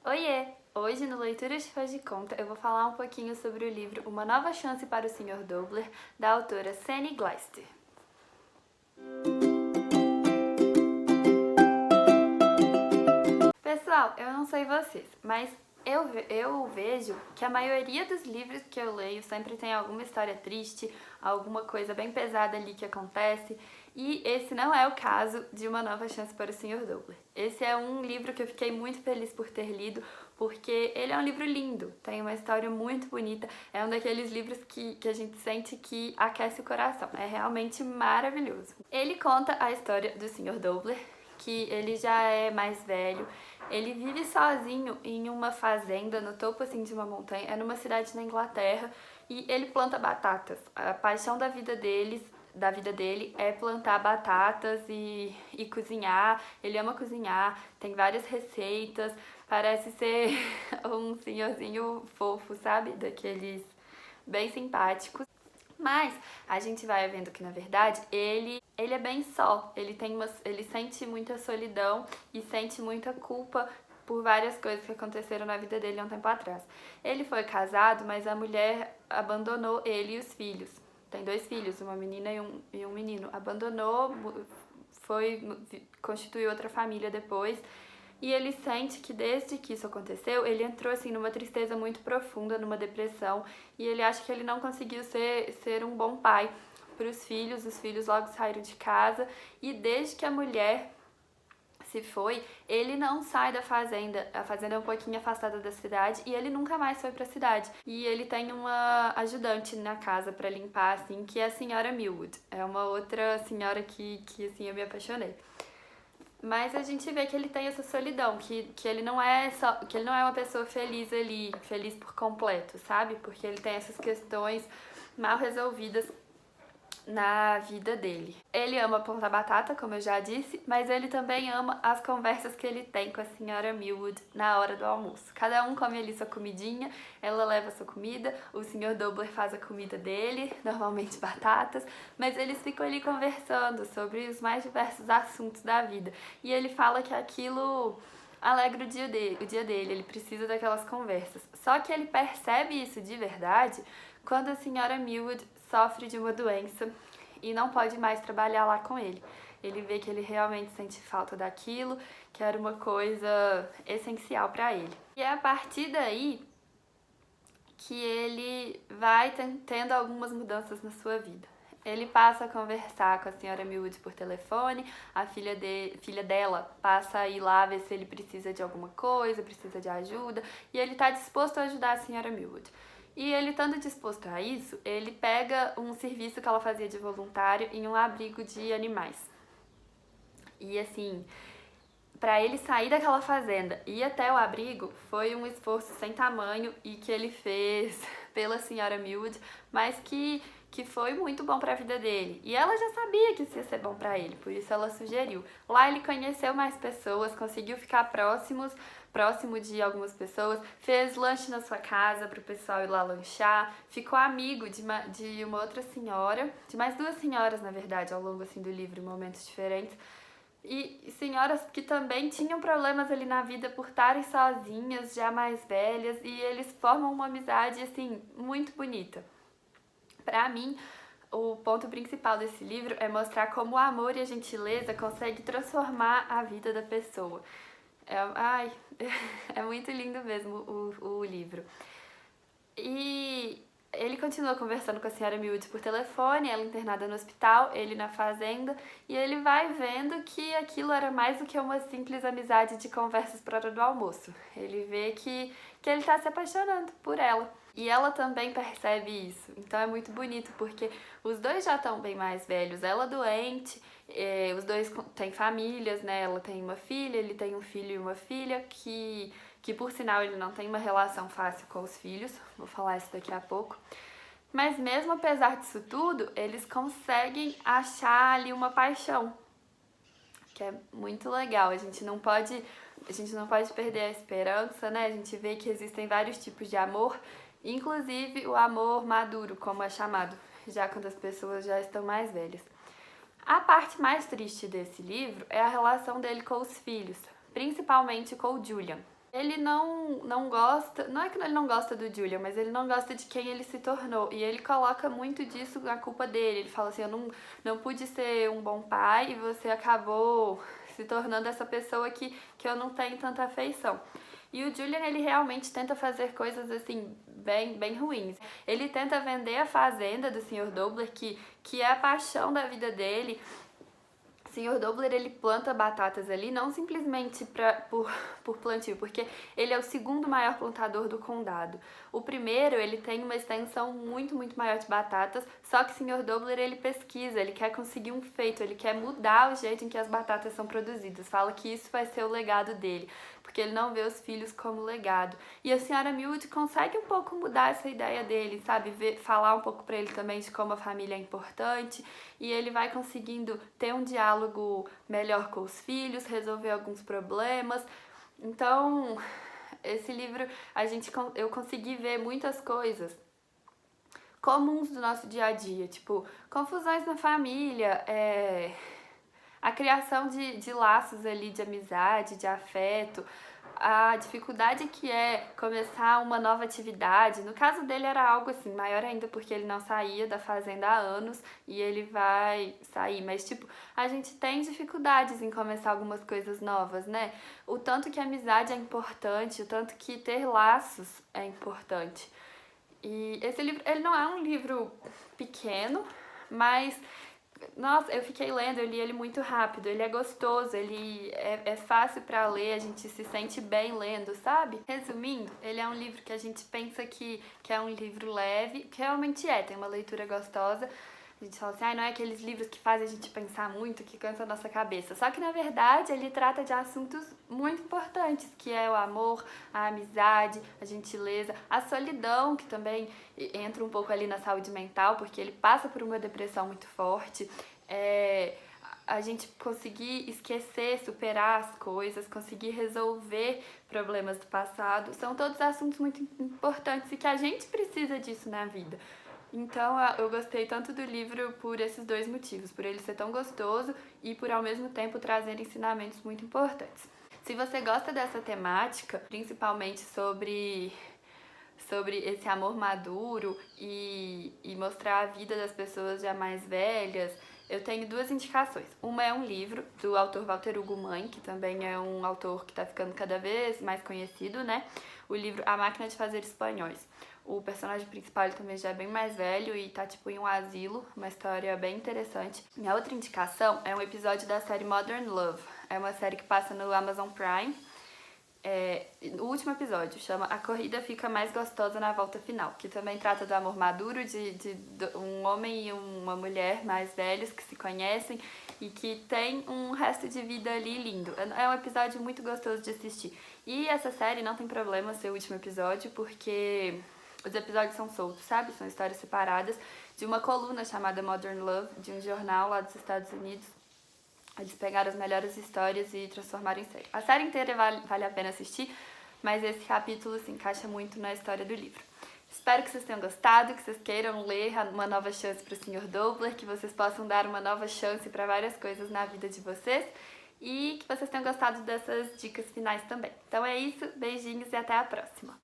Oiê! Hoje no Leituras de Faz de Conta eu vou falar um pouquinho sobre o livro Uma Nova Chance para o Sr. Dobler, da autora Seni Gleister. Pessoal, eu não sei vocês, mas eu vejo que a maioria dos livros que eu leio sempre tem alguma história triste, alguma coisa bem pesada ali que acontece, e esse não é o caso de Uma Nova Chance para o Sr. Dobler. Esse é um livro que eu fiquei muito feliz por ter lido, porque ele é um livro lindo, tem uma história muito bonita, é um daqueles livros que a gente sente que aquece o coração, é realmente maravilhoso. Ele conta a história do Sr. Dobler, que ele já é mais velho, ele vive sozinho em uma fazenda no topo assim de uma montanha, é numa cidade na Inglaterra, e ele planta batatas. A paixão da vida dele é plantar batatas e cozinhar. Ele ama cozinhar, tem várias receitas, parece ser um senhorzinho fofo, sabe? Daqueles bem simpáticos. Mas a gente vai vendo que, na verdade, ele é bem só. Ele sente muita solidão e sente muita culpa por várias coisas que aconteceram na vida dele há um tempo atrás. Ele foi casado, mas a mulher abandonou ele e os filhos. Tem 2 filhos, uma menina e um menino. Abandonou, constituiu outra família depois. E ele sente que desde que isso aconteceu, ele entrou assim numa tristeza muito profunda, numa depressão, e ele acha que ele não conseguiu ser um bom pai para os filhos logo saíram de casa, e desde que a mulher se foi, ele não sai da fazenda. A fazenda é um pouquinho afastada da cidade e ele nunca mais foi pra cidade. E ele tem uma ajudante na casa pra limpar, assim, que é a senhora Millwood. É uma outra senhora que assim, eu me apaixonei. Mas a gente vê que ele tem essa solidão, que ele não é uma pessoa feliz ali, feliz por completo, sabe? Porque ele tem essas questões mal resolvidas na vida dele. Ele ama plantar batata, como eu já disse, mas ele também ama as conversas que ele tem com a senhora Millwood na hora do almoço. Cada um come ali sua comidinha, ela leva sua comida, o senhor Dobler faz a comida dele, normalmente batatas, mas eles ficam ali conversando sobre os mais diversos assuntos da vida. E ele fala que aquilo alegra o dia dele, ele precisa daquelas conversas. Só que ele percebe isso de verdade quando a senhora Millwood sofre de uma doença e não pode mais trabalhar lá com ele. Ele vê que ele realmente sente falta daquilo, que era uma coisa essencial para ele. E é a partir daí que ele vai tendo algumas mudanças na sua vida. Ele passa a conversar com a senhora Millwood por telefone, a filha dela passa a ir lá ver se ele precisa de alguma coisa, precisa de ajuda, e ele está disposto a ajudar a senhora Millwood. E ele estando disposto a isso, ele pega um serviço que ela fazia de voluntário em um abrigo de animais. E assim, para ele sair daquela fazenda e ir até o abrigo foi um esforço sem tamanho e que ele fez pela senhora Millwood, mas que foi muito bom para a vida dele. E ela já sabia que isso ia ser bom para ele, por isso ela sugeriu. Lá ele conheceu mais pessoas, conseguiu ficar próximo de algumas pessoas, fez lanche na sua casa para o pessoal ir lá lanchar, ficou amigo de uma outra senhora, de mais 2 senhoras, na verdade, ao longo assim do livro, em momentos diferentes. E senhoras que também tinham problemas ali na vida por estarem sozinhas, já mais velhas, e eles formam uma amizade, assim, muito bonita. Pra mim, o ponto principal desse livro é mostrar como o amor e a gentileza conseguem transformar a vida da pessoa. É muito lindo mesmo o livro. E ele continua conversando com a senhora Millwood por telefone, ela internada no hospital, ele na fazenda, e ele vai vendo que aquilo era mais do que uma simples amizade de conversas para a hora do almoço. Ele vê que ele está se apaixonando por ela. E ela também percebe isso. Então é muito bonito, porque os dois já estão bem mais velhos. Ela doente, os dois têm famílias, né? Ela tem uma filha, ele tem um filho e uma filha, que por sinal ele não tem uma relação fácil com os filhos. Vou falar isso daqui a pouco. Mas mesmo apesar disso tudo, eles conseguem achar ali uma paixão, que é muito legal. A gente não pode perder a esperança, né? A gente vê que existem vários tipos de amor, inclusive o amor maduro, como é chamado, já quando as pessoas já estão mais velhas. A parte mais triste desse livro é a relação dele com os filhos, principalmente com o Julian. Ele não gosta, não é que ele não gosta do Julian, mas ele não gosta de quem ele se tornou. E ele coloca muito disso na culpa dele. Ele fala assim, eu não pude ser um bom pai e você acabou se tornando essa pessoa que eu não tenho tanta afeição. E o Julian, ele realmente tenta fazer coisas assim, bem ruins. Ele tenta vender a fazenda do Sr. Dobler, que é a paixão da vida dele. O Sr. Dobler, ele planta batatas ali, não simplesmente por plantio, porque ele é o segundo maior plantador do condado. O primeiro, ele tem uma extensão muito maior de batatas, só que o Sr. Dobler, ele pesquisa, ele quer conseguir um feito, ele quer mudar o jeito em que as batatas são produzidas. Fala que isso vai ser o legado dele, porque ele não vê os filhos como legado. E a Sra. Millwood consegue um pouco mudar essa ideia dele, sabe? Falar um pouco pra ele também de como a família é importante, e ele vai conseguindo ter um diálogo melhor com os filhos, resolver alguns problemas. Então, esse livro, eu consegui ver muitas coisas comuns do nosso dia a dia, tipo, confusões na família, a criação de laços ali, de amizade, de afeto, a dificuldade que é começar uma nova atividade. No caso dele era algo assim, maior ainda porque ele não saía da fazenda há anos e ele vai sair. Mas, tipo, a gente tem dificuldades em começar algumas coisas novas, né? O tanto que a amizade é importante, o tanto que ter laços é importante. E esse livro, ele não é um livro pequeno, mas nossa, eu fiquei lendo, eu li ele muito rápido, ele é gostoso, ele é fácil pra ler, a gente se sente bem lendo, sabe? Resumindo, ele é um livro que a gente pensa que é um livro leve, que realmente tem uma leitura gostosa. A gente fala assim, não é aqueles livros que fazem a gente pensar muito, que cansa a nossa cabeça. Só que, na verdade, ele trata de assuntos muito importantes, que é o amor, a amizade, a gentileza, a solidão, que também entra um pouco ali na saúde mental, porque ele passa por uma depressão muito forte. A gente conseguir esquecer, superar as coisas, conseguir resolver problemas do passado, são todos assuntos muito importantes e que a gente precisa disso na vida. Então, eu gostei tanto do livro por esses dois motivos, por ele ser tão gostoso e por, ao mesmo tempo, trazer ensinamentos muito importantes. Se você gosta dessa temática, principalmente sobre esse amor maduro e mostrar a vida das pessoas já mais velhas, eu tenho duas indicações. Uma é um livro do autor Walter Hugo Mãe, que também é um autor que está ficando cada vez mais conhecido, né? O livro A Máquina de Fazer Espanhóis. O personagem principal ele também já é bem mais velho e tá tipo em um asilo, uma história bem interessante. Minha outra indicação é um episódio da série Modern Love. É uma série que passa no Amazon Prime. O último episódio chama A Corrida Fica Mais Gostosa na Volta Final, que também trata do amor maduro de um homem e uma mulher mais velhos que se conhecem e que tem um resto de vida ali lindo. É um episódio muito gostoso de assistir. E essa série não tem problema ser o último episódio, porque os episódios são soltos, sabe? São histórias separadas de uma coluna chamada Modern Love, de um jornal lá dos Estados Unidos. Eles pegaram as melhores histórias e transformaram em série. A série inteira vale a pena assistir, mas esse capítulo se encaixa muito na história do livro. Espero que vocês tenham gostado, que vocês queiram ler Uma Nova Chance para o Sr. Dobler, que vocês possam dar uma nova chance para várias coisas na vida de vocês e que vocês tenham gostado dessas dicas finais também. Então é isso, beijinhos e até a próxima!